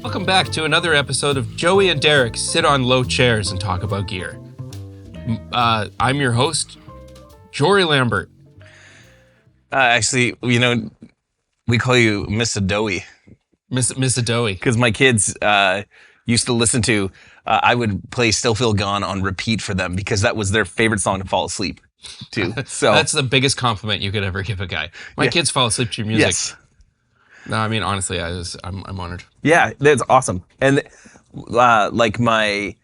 Welcome back to another episode of Joey and Derek sit on low chairs and talk about gear. I'm your host, Jory Lambert. Actually, we call you Miss Adoey. Miss Adoey. Because my kids used to listen to, I would play Still Feel Gone on repeat for them because that was their favorite song to fall asleep to. So that's the biggest compliment you could ever give a guy. My kids fall asleep to your music. Yes. No, I mean, honestly, I'm honored. Yeah, that's awesome. And like my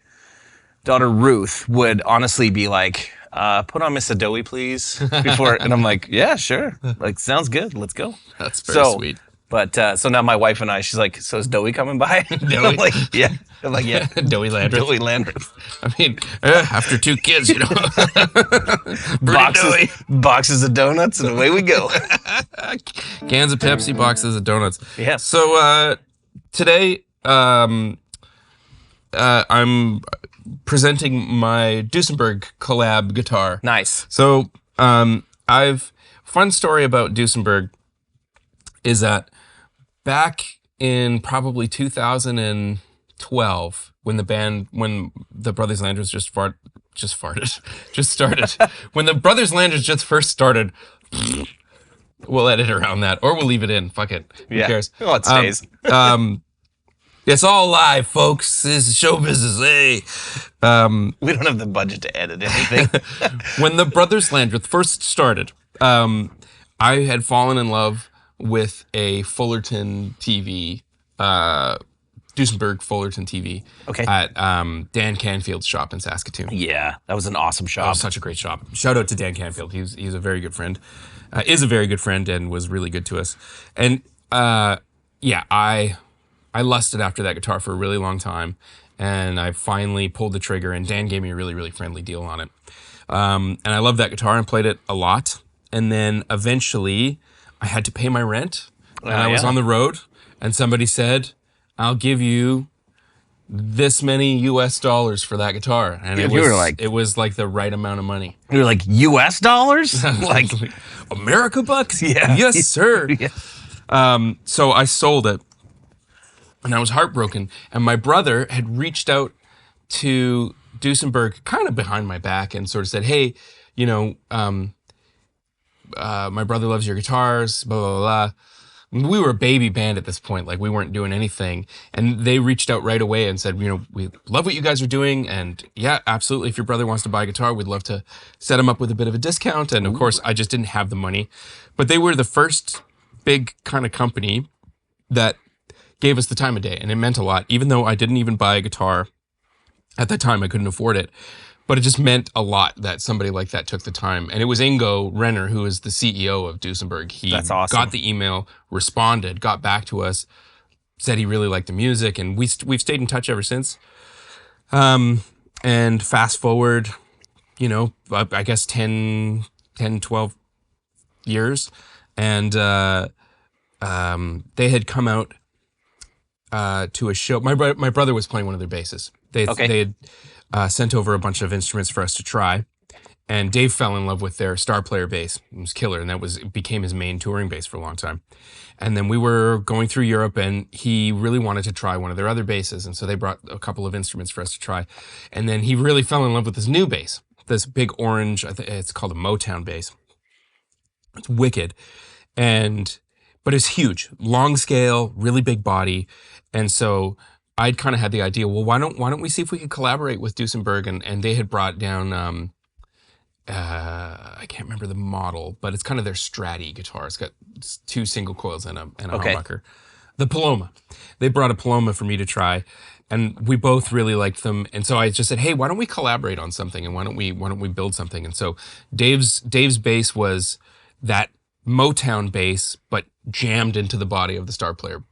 daughter Ruth would honestly be like, put on Miss Adoey, please, before. And I'm like, yeah, sure. Like, sounds good. Let's go. That's very sweet. But so now my wife and I, she's like, so is Doey coming by? Doey? I'm like, yeah. I'm like, yeah. Doey Landreth. Doey Landreth. I mean, after 2 kids, boxes of donuts, and away we go. Cans of Pepsi, boxes of donuts. Yeah. So today, I'm presenting my Duesenberg collab guitar. Nice. So fun story about Duesenberg is that back in probably 2012, when the Brothers Landers just started, when the Brothers Landers just first started, we'll edit around that, or we'll leave it in. Fuck it. Who cares? Well, it stays. It's all live, folks. This is show business. Hey. We don't have the budget to edit anything. When the Brothers Landreth first started, I had fallen in love with a Fullerton TV, Duesenberg Fullerton TV, at Dan Canfield's shop in Saskatoon. Yeah, that was an awesome shop. That was such a great shop. Shout out to Dan Canfield. He's a very good friend, is a very good friend, and was really good to us. And I lusted after that guitar for a really long time, and I finally pulled the trigger, and Dan gave me a really, really friendly deal on it. And I loved that guitar and played it a lot. And then eventually I had to pay my rent, and I was on the road, and somebody said, I'll give you this many US dollars for that guitar. And it was like the right amount of money. You were like, US dollars? Like America bucks? Yeah. Yes, sir. Yeah. So I sold it, and I was heartbroken. And my brother had reached out to Duesenberg kind of behind my back and sort of said, hey, my brother loves your guitars, blah, blah, blah. We were a baby band at this point. Like, we weren't doing anything. And they reached out right away and said, we love what you guys are doing. And yeah, absolutely. If your brother wants to buy a guitar, we'd love to set him up with a bit of a discount. And of course, I just didn't have the money. But they were the first big kind of company that gave us the time of day. And it meant a lot. Even though I didn't even buy a guitar at that time, I couldn't afford it. But it just meant a lot that somebody like that took the time. And it was Ingo Renner, who is the CEO of Duesenberg. He That's awesome. Got the email, responded, got back to us, said he really liked the music, and we've stayed in touch ever since. And fast forward, I guess 10, 12 years. And they had come out to a show. My brother was playing one of their basses. They had sent over a bunch of instruments for us to try, and Dave fell in love with their Star Player bass. It was killer, and it became his main touring bass for a long time. And then we were going through Europe, and he really wanted to try one of their other basses, and so they brought a couple of instruments for us to try. And then he really fell in love with this new bass, this big orange, I think it's called a Motown bass. It's wicked, but it's huge, long scale, really big body, and so I'd kind of had the idea, well, why don't we see if we could collaborate with Duesenberg? And they had brought down, I can't remember the model, but it's kind of their Stratty guitar. It's got 2 single coils and a humbucker. The Paloma. They brought a Paloma for me to try, and we both really liked them. And so I just said, hey, why don't we collaborate on something? And why don't we build something? And so Dave's bass was that Motown bass, but jammed into the body of the Star Player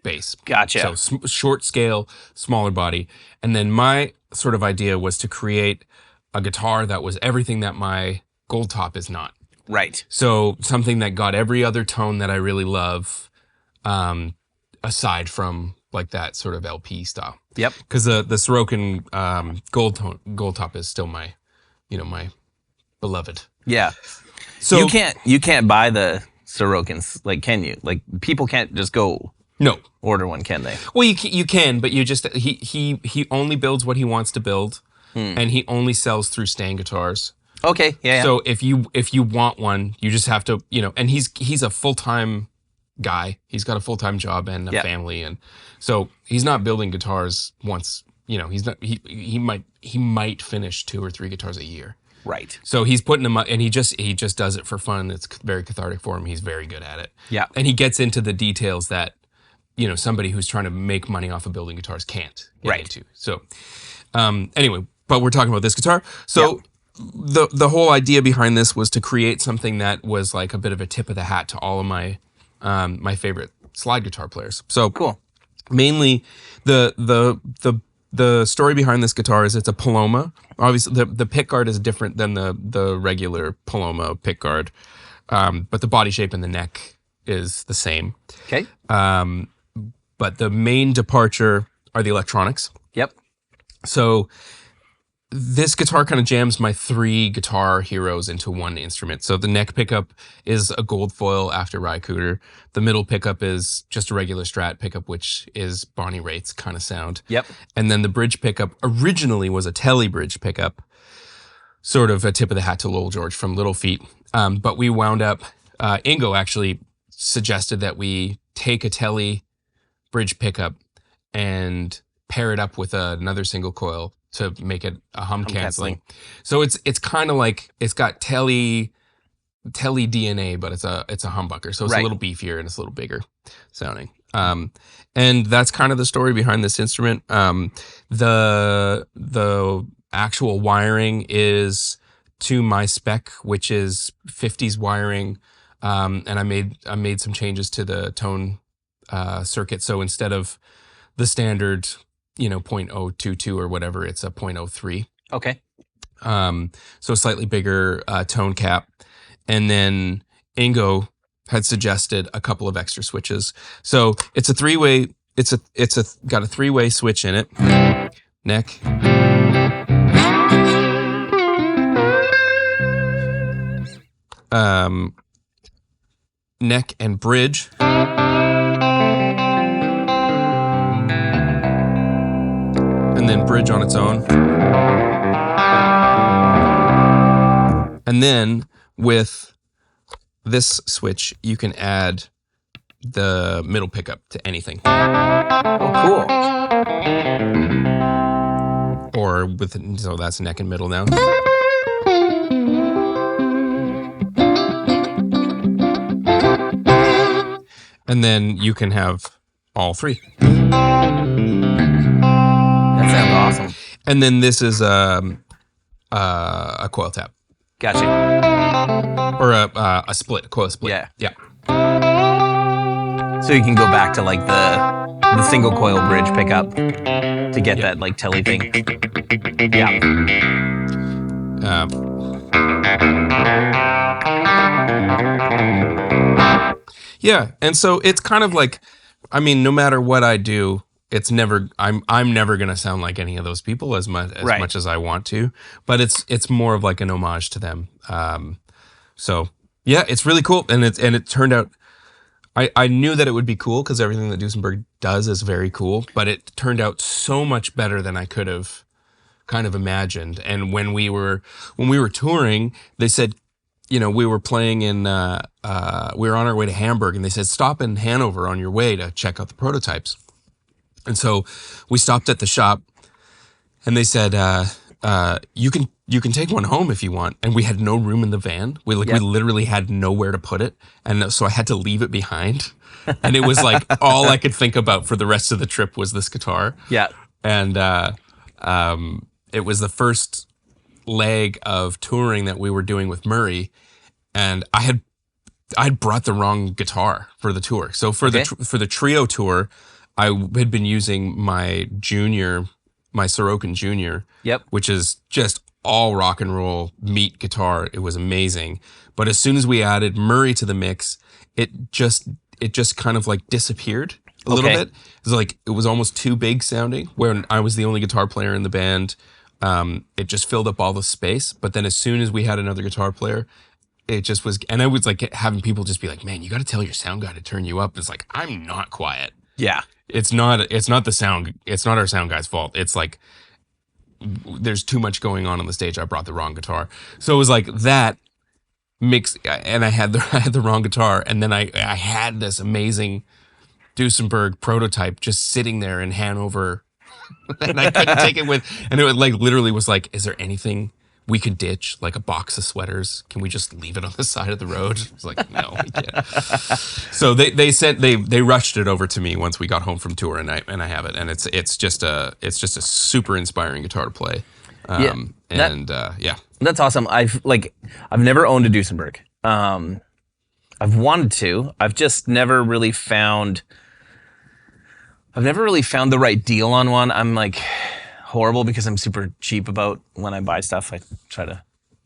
bass. Gotcha. So short scale, smaller body. And then my sort of idea was to create a guitar that was everything that my Gold Top is not. Right. So something that got every other tone that I really love, aside from like that sort of LP style. Yep. Because the Sorokin Gold Top is still my beloved. Yeah. So you can't buy the Sorokins, like, can you? Like, people can't just go No. order one, can they? Well, you can, but you just he only builds what he wants to build, and he only sells through Stang Guitars. Okay, yeah. So if you want one, you just have to, and he's a full-time guy. He's got a full-time job and a family, and so he's not building guitars once. He's not. He might finish 2 or 3 guitars a year. Right. So he's putting them up, and he just does it for fun. It's very cathartic for him. He's very good at it. Yeah. And he gets into the details that somebody who's trying to make money off of building guitars can't get into. So anyway, but we're talking about this guitar. So the whole idea behind this was to create something that was like a bit of a tip of the hat to all of my my favorite slide guitar players. So Cool. Mainly the story behind this guitar is it's a Paloma. Obviously, the pick guard is different than the regular Paloma pick guard, but the body shape and the neck is the same. Okay. But the main departure are the electronics. Yep. So this guitar kind of jams my 3 guitar heroes into one instrument. So the neck pickup is a gold foil after Rycooter. The middle pickup is just a regular Strat pickup, which is Bonnie Raitt's kind of sound. Yep. And then the bridge pickup originally was a Tele bridge pickup, sort of a tip of the hat to Lowell George from Little Feat. But we wound up, Ingo actually suggested that we take a Tele bridge pickup and pair it up with another single coil to make it a hum canceling. So it's kind of like it's got Tele DNA, but it's a humbucker. So it's a little beefier and it's a little bigger sounding. And that's kind of the story behind this instrument. The actual wiring is to my spec, which is 50s wiring. And I made some changes to the tone circuit. So instead of the standard 0.022 or whatever, it's a 0.03. Okay. So a slightly bigger tone cap. And then Ingo had suggested a couple of extra switches. So it's a 3-way, it's got a 3-way switch in it. Neck. Neck and bridge. And then bridge on its own. And then with this switch, you can add the middle pickup to anything. Oh, cool. Or so that's neck and middle now. And then you can have all 3. That sounds awesome. And then this is a coil tap. Gotcha. Or a coil split. Yeah. Yeah. So you can go back to like the single coil bridge pickup to get that like Tele thing. Yeah. Yeah, and so it's kind of like, I mean, no matter what I do, it's never. I'm never gonna sound like any of those people as much as I want to. But it's more of like an homage to them. So yeah, it's really cool, and it turned out. I knew that it would be cool because everything that Duesenberg does is very cool, but it turned out so much better than I could have kind of imagined. And when we were touring, they said, we were playing in, we were on our way to Hamburg, and they said, stop in Hanover on your way to check out the prototypes. And so we stopped at the shop, and they said, you can take one home if you want. And we had no room in the van. We literally had nowhere to put it. And so I had to leave it behind. And it was like all I could think about for the rest of the trip was this guitar. Yeah. And it was the first leg of touring that we were doing with Murray, and I had brought the wrong guitar for the tour. So for the trio tour, I had been using my Sorokin Junior, which is just all rock and roll meat guitar. It was amazing. But as soon as we added Murray to the mix, it just kind of like disappeared a little bit. It was almost too big sounding. When I was the only guitar player in the band, it just filled up all the space. But then as soon as we had another guitar player, it just was, and I was like having people just be like, man, you got to tell your sound guy to turn you up. It's like, I'm not quiet. Yeah. It's not the sound. It's not our sound guy's fault. It's like there's too much going on the stage. I brought the wrong guitar. So it was like that mix, and I had the wrong guitar, and then I had this amazing Duesenberg prototype just sitting there in Hanover, and I couldn't take it with, and it would like literally was like, is there anything we could ditch, like a box of sweaters? Can we just leave it on the side of the road? It's like, no, we can't. So they rushed it over to me once we got home from tour, and I have it, and it's just a super inspiring guitar to play. Yeah. That's awesome. I've never owned a Duesenberg. I've wanted to. I've just never really found the right deal on one. I'm like horrible because I'm super cheap about when I buy stuff. I try to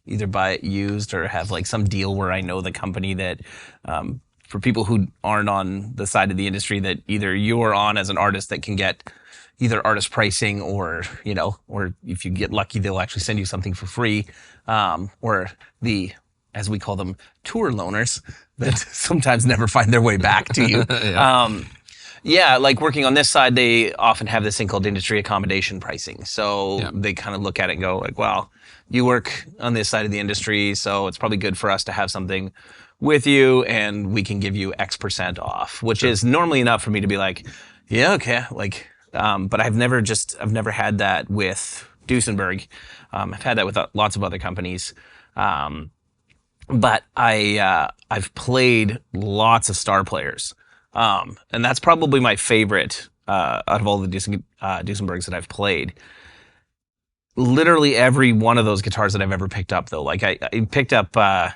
either buy it used or have like some deal where I know the company that, for people who aren't on the side of the industry that either you're on as an artist that can get either artist pricing or, or if you get lucky, they'll actually send you something for free. Or the, as we call them, tour loaners that sometimes never find their way back to you. Yeah, like working on this side, they often have this thing called industry accommodation pricing. So they kind of look at it and go like, well, you work on this side of the industry, so it's probably good for us to have something with you and we can give you X% off, which is normally enough for me to be like, yeah, okay. Like, but I've never had that with Duesenberg. I've had that with lots of other companies. But I've played lots of star players. And that's probably my favorite out of all the Duesenbergs that I've played. Literally every one of those guitars that I've ever picked up, though. Like I picked up, I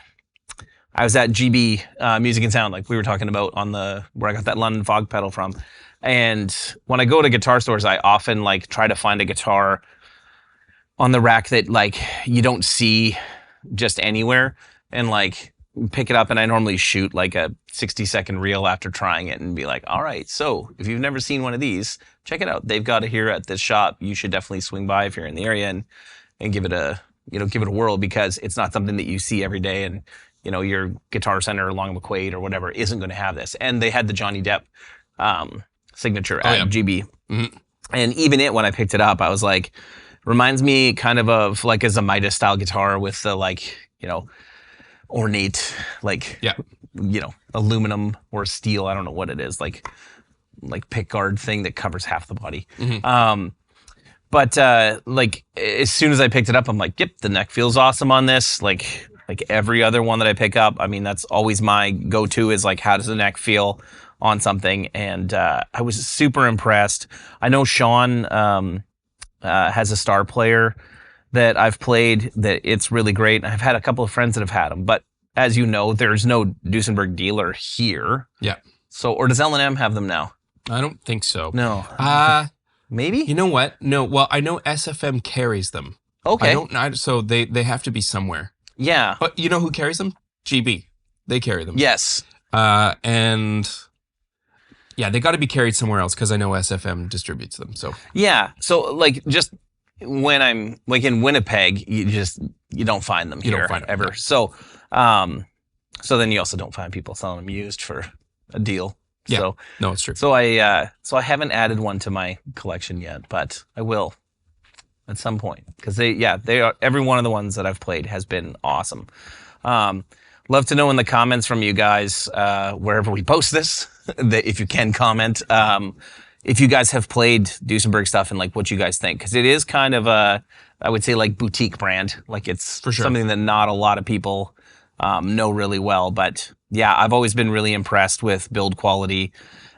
was at GB Music and Sound, like we were talking about where I got that London Fog pedal from. And when I go to guitar stores, I often like try to find a guitar on the rack that like you don't see just anywhere, and like pick it up, and I normally shoot like a 60-second reel after trying it and be like, all right, so if you've never seen one of these, check it out. They've got it here at this shop. You should definitely swing by if you're in the area and give it a whirl, because it's not something that you see every day, and your Guitar Center along McQuaid or whatever isn't going to have this. And they had the Johnny Depp signature at GB. Mm-hmm. And even when I picked it up, I was like, reminds me kind of like a Midas style guitar with the ornate, aluminum or steel, I don't know what it is, like pick guard thing that covers half the body. Mm-hmm. But as soon as I picked it up, I'm like, yep, the neck feels awesome on this. Like every other one that I pick up, I mean, that's always my go-to is like, how does the neck feel on something? And I was super impressed. I know Sean has a star player that I've played that it's really great. And I've had a couple of friends that have had them, but as you know, there's no Duesenberg dealer here. Yeah. So, or does L&M have them now? I don't think so. No. Maybe? You know what? No. Well, I know SFM carries them. Okay. So they have to be somewhere. Yeah. But you know who carries them? GB. They carry them. Yes. And yeah, they got to be carried somewhere else because I know SFM distributes them. So yeah. So like just when I'm like in Winnipeg, you don't find them here. You don't find them ever. Yeah. So then you also don't find people selling them used for a deal. Yeah. So, no, it's true. So I haven't added one to my collection yet, but I will at some point, because they are, every one of the ones that I've played has been awesome. Love to know in the comments from you guys, wherever we post this, that if you can comment, if you guys have played Duesenberg stuff and like what you guys think, because it is kind of I would say like boutique brand, like it's for sure something that not a lot of people know really well. But yeah, I've always been really impressed with build quality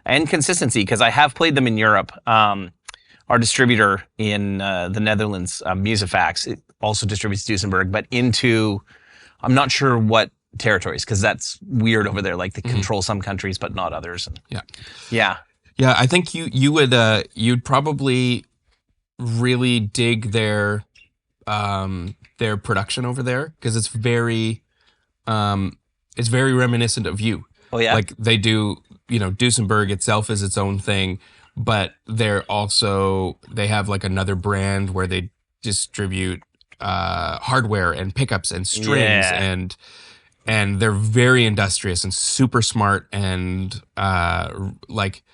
and consistency, because I have played them in Europe. Our distributor in the Netherlands, Musifax, it also distributes Duesenberg, but into, I'm not sure what territories, because that's weird over there. Like they control some countries, but not others. And yeah. I think you'd probably really dig their production over there, because it's very reminiscent of you. Oh yeah. Like they do, Duesenberg itself is its own thing, but they have like another brand where they distribute hardware and pickups and strings, and they're very industrious and super smart, and like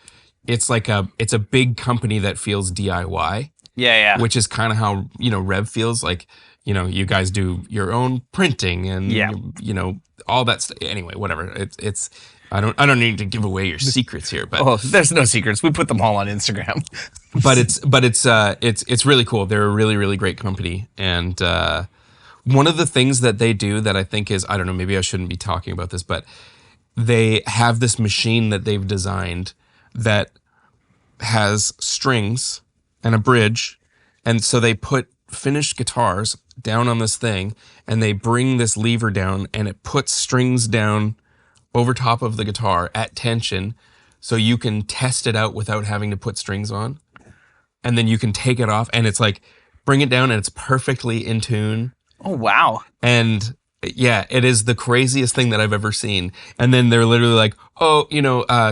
it's a big company that feels DIY, Yeah. which is kind of how, Revv feels like, you guys do your own printing and, Yeah. all that stuff. Anyway, whatever. It's, I don't need to give away your secrets here, but Oh, there's no secrets. We put them all on Instagram. it's really cool. They're a really, really great company. And, one of the things that they do that I think is, I don't know, maybe I shouldn't be talking about this, but they have this machine that they've designed that has strings and a bridge. And so they put finished guitars down on this thing and they bring this lever down and it puts strings down over top of the guitar at tension so you can test it out without having to put strings on. And then you can take it off and it's like, bring it down and it's perfectly in tune. Oh, wow. And yeah, it is the craziest thing that I've ever seen. And then they're literally like, oh,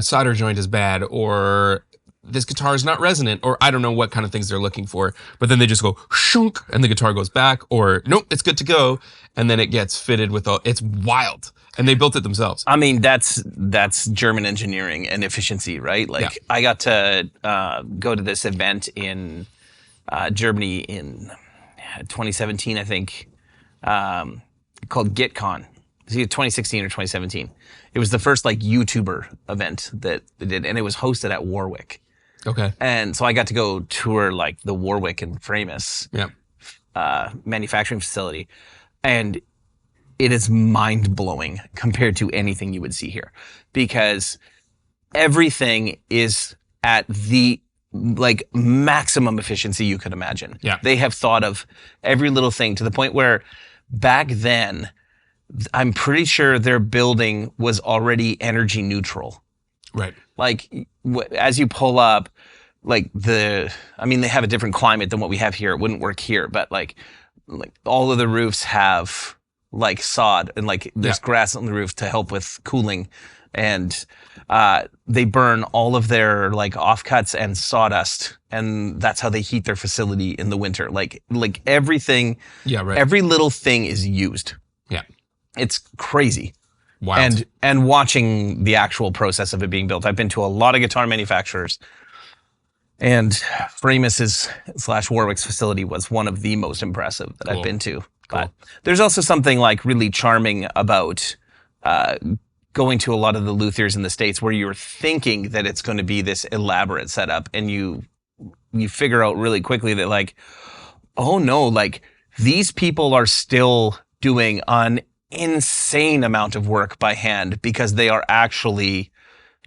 solder joint is bad, or this guitar is not resonant, or I don't know what kind of things they're looking for. But then they just go shunk and the guitar goes back, or nope, it's good to go. And then it gets fitted with it's wild. And they built it themselves. I mean, that's German engineering and efficiency, right? Like, Yeah. I got to go to this event in Germany in 2017, I think, called GitCon. It's either 2016 or 2017. It was the first like YouTuber event that they did, and it was hosted at Warwick. Okay. And so I got to go tour like the Warwick and Framus manufacturing facility, and it is mind blowing compared to anything you would see here, because everything is at the like maximum efficiency you could imagine. Yeah. They have thought of every little thing to the point where back then, I'm pretty sure their building was already energy neutral. Right. Like as you pull up, like they have a different climate than what we have here. It wouldn't work here, but like all of the roofs have like sod and like there's grass on the roof to help with cooling, and they burn all of their like offcuts and sawdust, and that's how they heat their facility in the winter. Like everything, every little thing is used. Yeah, it's crazy. Wow. And watching the actual process of it being built, I've been to a lot of guitar manufacturers, and Framus's / Warwick's facility was one of the most impressive that I've been to. But there's also something like really charming about going to a lot of the luthiers in the States where you're thinking that it's going to be this elaborate setup, and you figure out really quickly that like, oh no, like these people are still doing an insane amount of work by hand because they are actually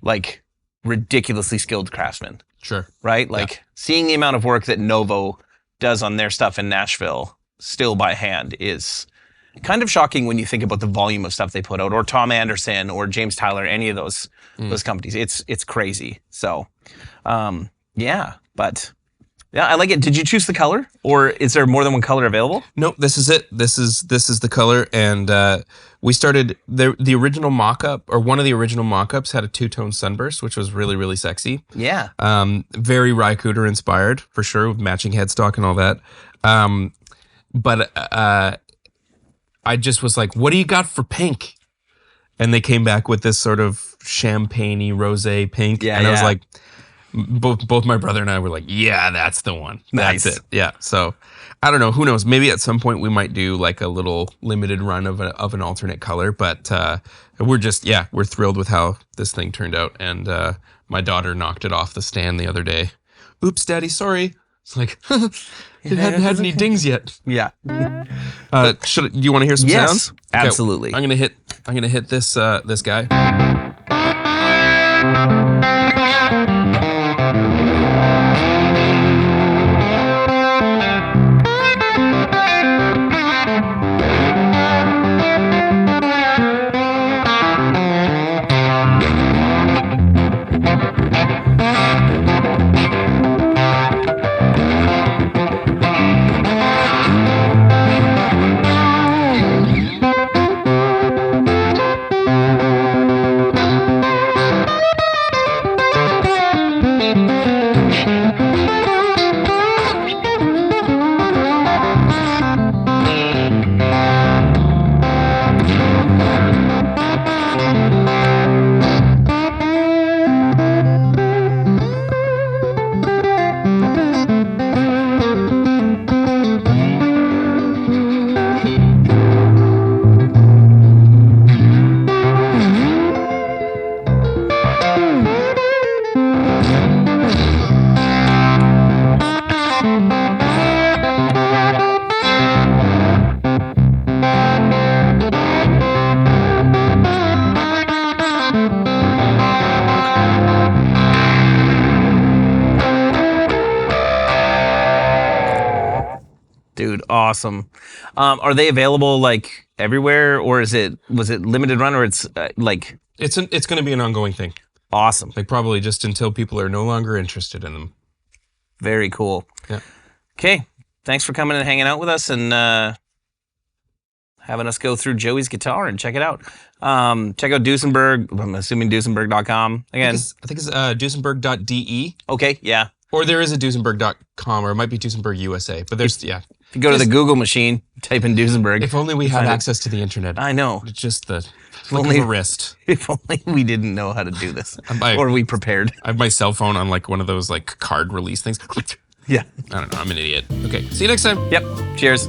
like ridiculously skilled craftsmen. Sure. Right? Like seeing the amount of work that Novo does on their stuff in Nashville still by hand is kind of shocking when you think about the volume of stuff they put out, or Tom Anderson or James Tyler, any of those companies. It's crazy. So, but yeah, I like it. Did you choose the color, or is there more than one color available? Nope, this is it. This is the color, and we started the original mock-up, or one of the original mock-ups had a two-tone sunburst, which was really, really sexy. Yeah. Very Rycooter inspired for sure, with matching headstock and all that. But I just was like, what do you got for pink? And they came back with this sort of champagne-y rosé pink. Yeah, and I was like, both my brother and I were like, yeah, that's the one. Nice. That's it. Yeah. So I don't know. Who knows? Maybe at some point we might do like a little limited run of an alternate color. But we're thrilled with how this thing turned out. And my daughter knocked it off the stand the other day. Oops, Daddy, sorry. It's like, it hadn't had any dings yet. Yeah. Do you want to hear some sounds? Okay, Absolutely. I'm gonna hit this this guy. Dude, awesome. Are they available like everywhere, or was it limited run, or it's like It's going to be an ongoing thing. awesome? Like probably just until people are no longer interested in them. Very cool. Yeah. Okay, thanks for coming and hanging out with us and having us go through Joey's guitar and check it out. Check out Duesenberg. I'm assuming Duesenberg.com again. I think it's Duesenberg.de. Okay, yeah. Or there is a Duesenberg.com, or it might be Duesenberg USA. But there's, If you go to the Google machine, type in Duesenberg. If only we had find it. access to the internet. I know. It's just the flick only- of a wrist. If only we didn't know how to do this, I- or we prepared. I have my cell phone on like one of those like card release things. Yeah. I don't know. I'm an idiot. Okay. See you next time. Yep. Cheers.